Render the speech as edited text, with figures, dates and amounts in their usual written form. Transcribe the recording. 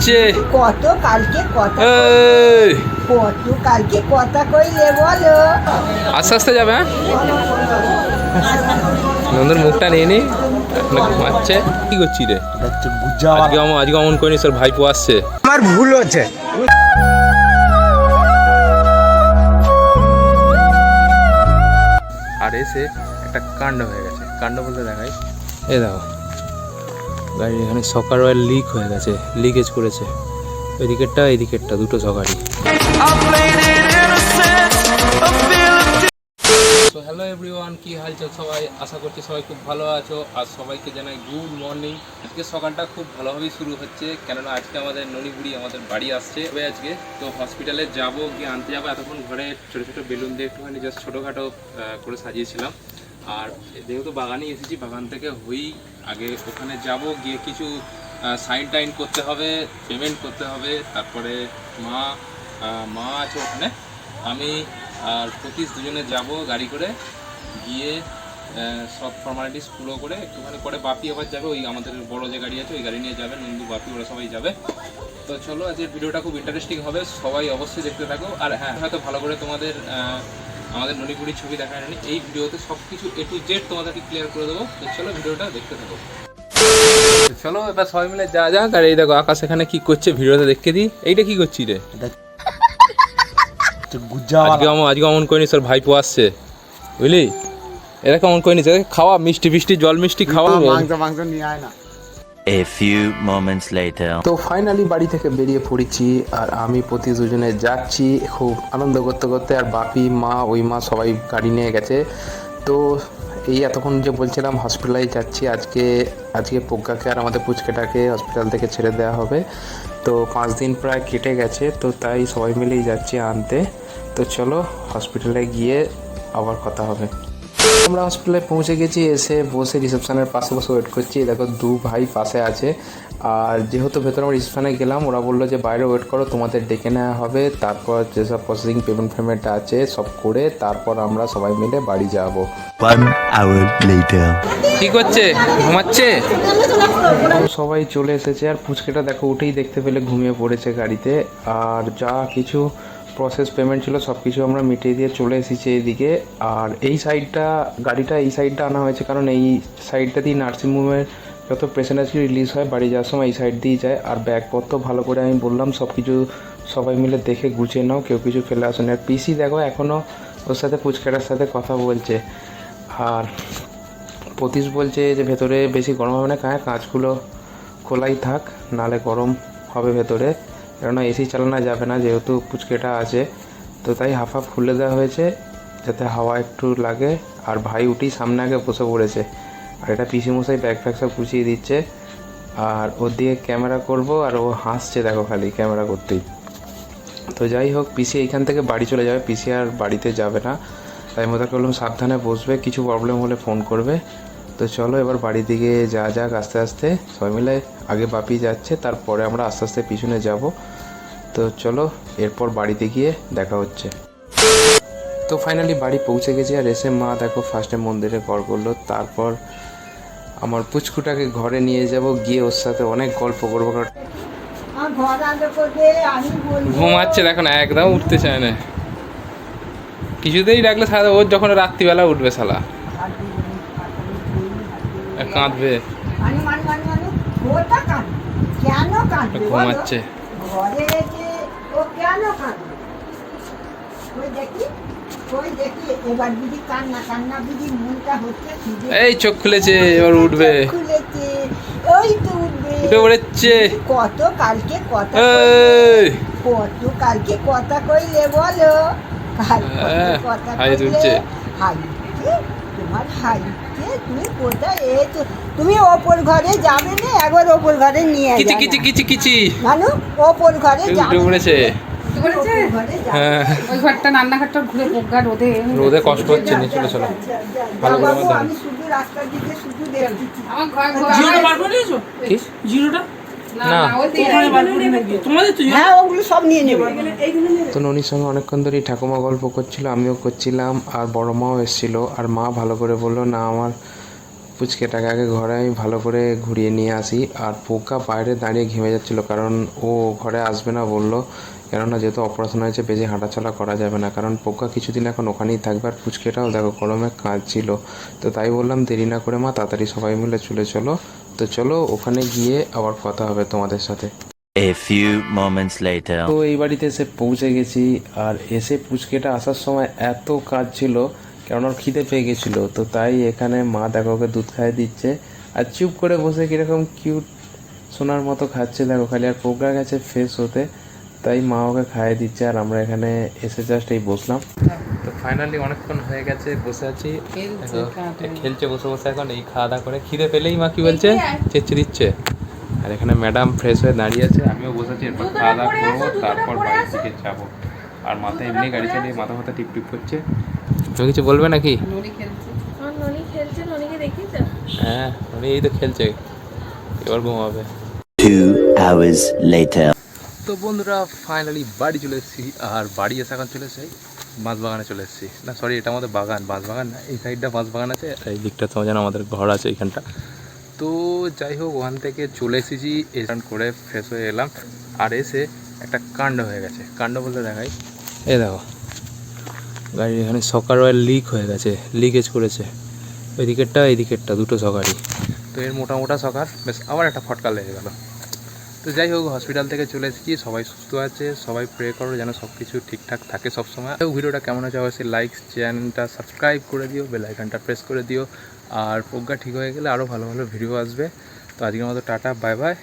বেরোচ্ছে কত কালকে কথা এই কত কালকে কথা কইলে বলো। আস্তে আস্তে যাবে। হ্যাঁ নন্দর মুখটা নিয়ে নি, এখন ঘুমাচ্ছে। কি করছি রে? আজকে অমন করিনি, স্যার ভাইপো আসছে। আমার ভুল হচ্ছে। আর এসে একটা কাণ্ড হয়ে গেছে। কাণ্ড বলতে দেখাই, এ দেখো গাড়ির এখানে সকার অয়েল লিক হয়ে গেছে, লিকেজ করেছে। এদিকেরটা এদিকেরটা দুটো সকারই। তো হ্যালো এভরিওয়ান, কি হালচাল সবাই? আশা করছি সবাই খুব ভালো আছো। আর সবাইকে জানাই গুড মর্নিং। আজকে সকালটা খুব ভালোভাবেই শুরু হচ্ছে, কেননা আজকে আমাদের ননিবুড়ি আমাদের বাড়ি আসছে আজকে। তো হসপিটালে যাবো, গিয়ে আনতে যাবো। এতক্ষণ ঘরে ছোটো ছোটো বেলুন দিয়ে একটুখানি জাস্ট ছোটোখাটো করে সাজিয়েছিলাম। আর যেহেতু বাগানে এসেছি, বাগান থেকে হয়েই আগে ওখানে যাব, গিয়ে কিছু সাইন টাইন করতে হবে, পেমেন্ট করতে হবে। তারপরে মা আছে ওখানে, আমি আর সতীশ দুজনে যাব গাড়ি করে, গিয়ে সব ফর্মালিটিস পুরো করে একটুখানি পরে বাপি আবার যাবে। ওই আমাদের বড় যে গাড়ি আছে ওই গাড়ি নিয়ে যাবে, নন্দু বাপি ওরা সবাই যাবে। তো চলো, আজকের ভিডিওটা খুব ইন্টারেস্টিং হবে, সবাই অবশ্যই দেখতে থাকো। আর হ্যাঁ, হয়তো ভালো করে তোমাদের আমাদের ননিপুরির ছবি দেখা হয়নি, এই ভিডিওতে সব কিছু A to Z তোমাদেরকে ক্লিয়ার করে দেবো। তো চলো ভিডিওটা দেখতে থাকো। চলো এবার সবাই মিলে যা যাক। আর এই দেখো আকাশ এখানে কি করছে, ভিডিওতে দেখতে দিই। এইটা কি করছি রে? আজকে অমন করিনি, স্যার ভাইপো আসছে বুঝলি। এরা কেমন করিনি, খাওয়া মিষ্টি ফিষ্টি জল মিষ্টি খাওয়া। মাংস নিয়ে আয় না। A few moments later. তো ফাইনালি বাড়ি থেকে বেরিয়ে পড়েছি, আর আমি প্রতি দুজনে যাচ্ছি খুব আনন্দ করতে করতে। আর বাপি ওই মা সবাই গাড়ি নিয়ে গেছে। তো এই এতক্ষণ যে বলছিলাম হসপিটালে যাচ্ছি আজকে প্রজ্ঞাকে আর আমাদের পুচকেটাকে হসপিটাল থেকে ছেড়ে দেওয়া হবে। তো 5 দিন প্রায় কেটে গেছে, তো তাই সবাই মিলেই যাচ্ছি আনতে। তো চলো হসপিটালে গিয়ে আবার কথা হবে। আমরা হসপিটালে পৌঁছে গেছি, এসে বসে রিসেপশনের পাশে বসে ওয়েট করছি। দেখো 2 ভাই পাশে আছে। আর যেহেতু ভেতরে আমরা রিসেপশনে গেলাম, ওরা বললো যে বাইরে ওয়েট করো, তোমাদের ডেকে নেওয়া হবে। তারপর যেসব প্রসেসিং পেমেন্ট আছে সব করে তারপর আমরা সবাই মিলে বাড়ি যাব। 1 hour later. কি করছে? ঘুমাচ্ছে? সবাই চলে এসেছে। আর পুচকেটা দেখো উঠেই দেখতে পেলে ঘুমিয়ে পড়েছে গাড়িতে। আর যা কিছু প্রসেস পেমেন্ট ছিল সব কিছু আমরা মিটিয়ে দিয়ে চলে এসেছি এইদিকে। আর এই গাড়িটা এই সাইডটা আনা হয়েছে, কারণ এই সাইডটা দিয়ে নার্সিংহোমের যত পেশেন্ট আছে রিলিজ হয় বাড়ি যাওয়ার সময় এই সাইড দিয়েই যায়। আর ব্যাগপত্র ভালো করে আমি বললাম সব কিছু সবাই মিলে দেখে গুছিয়ে নাও, কেউ কিছু ফেলে আসেন। আর পিসি দেখো এখনও ওর সাথে পুচকেটার সাথে কথা বলছে। আর প্রতীশ বলছে যে ভেতরে বেশি গরম হবে না, কাঁচগুলো খোলাই থাক, নালে গরম হবে ভেতরে, কেননা এসি চালানো যাবে না যেহেতু পুচকেটা আছে। তো তাই হাফ খুলে দেওয়া হয়েছে যাতে হাওয়া একটু লাগে। আর ভাই উঠেই সামনে আগে বসে পড়েছে। আর এটা পিসি মশাই ব্যাগ সব গুছিয়ে দিচ্ছে। আর ওর দিকে ক্যামেরা করব, আর ও হাসছে দেখো খালি ক্যামেরা করতেই। তো যাই হোক, পিসি এইখান থেকে বাড়ি চলে যাবে, পিসি আর বাড়িতে যাবে না। তাই মতো করলাম সাবধানে বসবে, কিছু প্রবলেম হলে ফোন করবে। তো চলো এবার বাড়ির দিকে যাক আস্তে আস্তে সবাই মিলে। আগে বাপি যাচ্ছে, তারপরে আমরা আস্তে আস্তে পিছনে যাব। তো চলো এরপর বাড়িতে গিয়ে দেখা হচ্ছে। তো ফাইনালি বাড়ি পৌঁছে গেছি। আর এসে মা দেখো ফার্স্টে মন্দিরে কল করলো, তারপর আমার পুচকুটাকে ঘরে নিয়ে যাব, গিয়ে ওর সাথে অনেক গল্প করবো। ঘুমাচ্ছে দেখো না, একদম উঠতে চায় না। কিছুতেই ডাকলে সারা ওর যখন রাত্রিবেলা উঠবে শালা, কাঁদবে, ঘুমাচ্ছে। এই চোখ খুলেছে, এবার উঠবে, উঠে পড়েছে। কত কালকে কথা কইলে বলো। তোমার হাইতে তুমি কোথায়? এই তো তুমি ওপর ঘরে যাবে না, একবার ওপর ঘরে নিয়ে কিচি মানু ওপর ঘরে যাবে। পড়েছে ওই ঘরটা রান্নাঘরটা ঘুরে পোকা রোদে কষ্ট হচ্ছে, নিয়ে চলে চলো ভালো করে। আমি শুধু রাস্তার দিকে শুধু দেখছি। আমার ঘর জিরোটা বার করে নিয়েছো? কি জিরোটা না, হ্যাঁ ওগুলো সব নিয়ে নেবে। তো ননির সঙ্গে অনেকক্ষণ ধরেই ঠাকুমা গল্প করছিল, আমিও করছিলাম। আর বড় মাও এসেছিলো। আর মা ভালো করে বললো না, আমার পুচকেটাকে আগে ঘরে আমি ভালো করে ঘুরিয়ে নিয়ে আসি। আর পোকা বাইরে দাঁড়িয়ে ঘেমে যাচ্ছিলো, কারণ ও ঘরে আসবে না বললো, কেননা যেহেতু অপারেশন হয়েছে বেশি হাঁটাচলা করা যাবে না, কারণ পোকা কিছুদিন এখন ওখানেই থাকবে। আর পুচকেটাও দেখো গরমে কাঁদছিল। তো তাই বললাম দেরি না করে মা তাড়াতাড়ি সবাই মিলে চলো। তো চলো ওখানে গিয়ে আবার কথা হবে তোমাদের সাথে। A few moments later. তো এই বাড়িতে এসে পৌঁছে গেছি। আর এসে পুচকেটা আসার সময় এত কাজ ছিল, কেননা ওর খিদে পেয়ে গেছিলো। তো তাই এখানে মা দেখো ওকে দুধ খাইয়ে দিচ্ছে, আর চুপ করে বসে কীরকম কিউট সোনার মতো খাচ্ছে দেখো খালি। আর পোকা গেছে ফ্রেশ হতে, তাই মা ওকে খাইয়ে দিচ্ছে। আর আমরা এখানে এসে জাস্ট এই বসলাম। তো ফাইনালি অনেকক্ষণ হয়ে গেছে বসে আছি, খেলছে বসে বসে। এখন এই খাওয়া দাওয়া করে খিদে পেলেই মা কি বলছে, চেঁচে দিচ্ছে। আর এখানে ম্যাডাম ফ্রেশ হয়ে দাঁড়িয়ে আছে, আমিও বসেছি। এরপর খাওয়া দাওয়া করবো, তারপর বাড়ির দিকে যাবো। আর মাথায় এমনি গাড়ি চালিয়ে মাথা টিপ টিপ করছে। তুমি কিছু বলবে নাকি? নড়ি খেলছে। ননি খেলছে, ননিকে দেখিস? হ্যাঁ উনি এই তো খেলছে, এবার ঘুমাবে। 2 hours later. তো বন্ধুরা ফাইনালি বাড়ি চলে এসেছি। আর বাড়ি এসে এখন চলে এসেছি বাঁশবাগানে চলে এসেছি। না সরি, এটা আমাদের বাগান, বাঁশবাগান না, এই সাইডটা বাঁশবাগান আছে, আর এই দিকটা তোমার যেন আমাদের ঘর আছে এইখানটা। তো যাই হোক ওখান থেকে চলে এসেছি, স্নান করে ফ্রেশ হয়ে এলাম। আর এসে একটা কাণ্ড হয়ে গেছে। কাণ্ড বলতে দেখাই, এই দেখো গাড়ির এখানে সকার ওয়ার লিক হয়ে গেছে, লিকেজ করেছে ওই দিকেরটা এই দিকেরটা, দুটো সকারই। তো এর মোটা সকার বেশ আবার একটা ফটকা লেগে গেল। তো যাই হোক হসপিটাল থেকে চলে এসেছি, সবাই সুস্থ আছে। সবাই প্রে করো যেন সব কিছু ঠিকঠাক থাকে সবসময়। ভিডিওটা কেমন হয়েছে অবশ্যই লাইক, চ্যানেলটা সাবস্ক্রাইব করে দিও, বেল আইকনটা প্রেস করে দিও। আর প্রজ্ঞা ঠিক হয়ে গেলে আরও ভালো ভালো ভিডিও আসবে। তো আজকের মতো টাটা, বাই বাই।